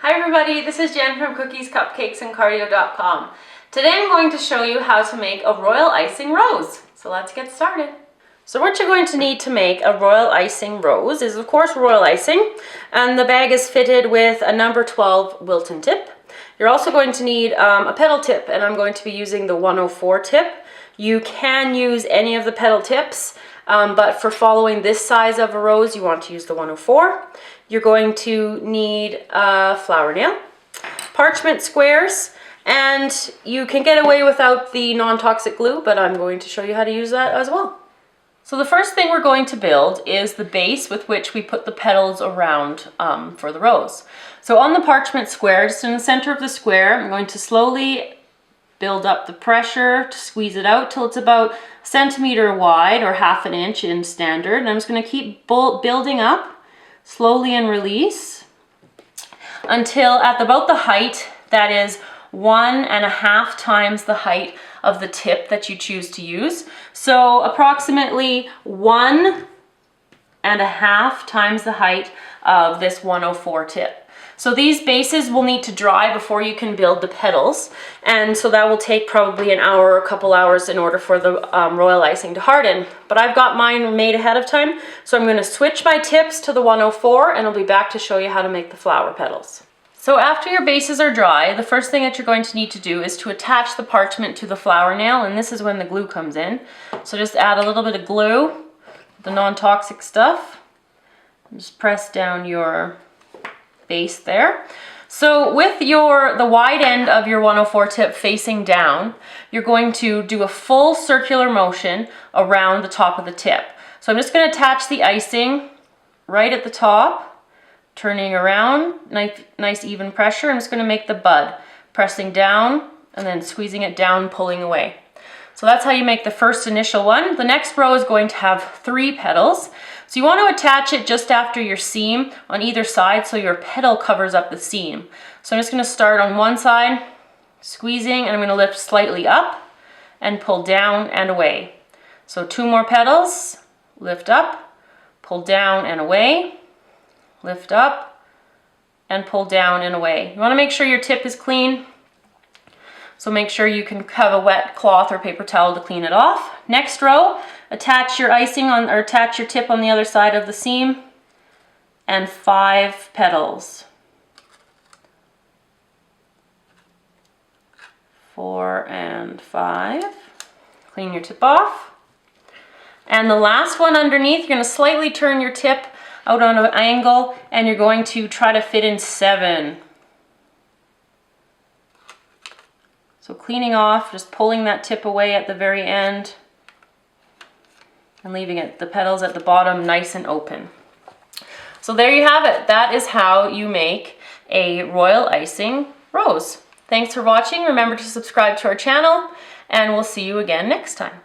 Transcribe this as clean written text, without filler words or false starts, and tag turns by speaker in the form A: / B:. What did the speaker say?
A: Hi everybody, this is Jen from Cookies, Cupcakes, and Cardio.com. Today I'm going to show you how to make a royal icing rose. So let's get started. So what you're going to need to make a royal icing rose is of course royal icing, and the bag is fitted with a number 12 Wilton tip. You're also going to need a petal tip, and I'm going to be using the 104 tip. You can use any of the petal tips, but for following this size of a rose, you want to use the 104. You're going to need a flower nail, parchment squares, and you can get away without the non-toxic glue, but I'm going to show you how to use that as well. So the first thing we're going to build is the base with which we put the petals around for the rose. So on the parchment square, just in the center of the square, I'm going to slowly build up the pressure to squeeze it out till it's about a centimeter wide or half an inch in standard. And I'm just going to keep building up slowly and release until at about the height that is 1.5 times the height of the tip that you choose to use. So approximately 1.5 times the height of this 104 tip. So these bases will need to dry before you can build the petals, and so that will take probably an hour or a couple hours in order for the royal icing to harden. But I've got mine made ahead of time, so I'm going to switch my tips to the 104 and I'll be back to show you how to make the flower petals. So after your bases are dry, the first thing that you're going to need to do is to attach the parchment to the flower nail, and this is when the glue comes in. So just add a little bit of glue, the non-toxic stuff, and just press down your base there. So with the wide end of your 104 tip facing down, you're going to do a full circular motion around the top of the tip. So I'm just going to attach the icing right at the top, turning around, nice even pressure. I'm just going to make the bud, pressing down and then squeezing it down, pulling away. So that's how you make the first initial one. The next row is going to have 3 petals. So you want to attach it just after your seam on either side so your petal covers up the seam. So I'm just going to start on one side, squeezing, and I'm going to lift slightly up and pull down and away. So 2 more petals, lift up, pull down and away, lift up, and pull down and away. You want to make sure your tip is clean. So make sure you can have a wet cloth or paper towel to clean it off. Next row, attach your icing on, or attach your tip on the other side of the seam, and 5 petals. 4 and 5. Clean your tip off. And the last one underneath, you're going to slightly turn your tip out on an angle, and you're going to try to fit in 7. So cleaning off, just pulling that tip away at the very end and leaving the petals at the bottom nice and open. So there you have it. That is how you make a royal icing rose. Thanks for watching. Remember to subscribe to our channel, and we'll see you again next time.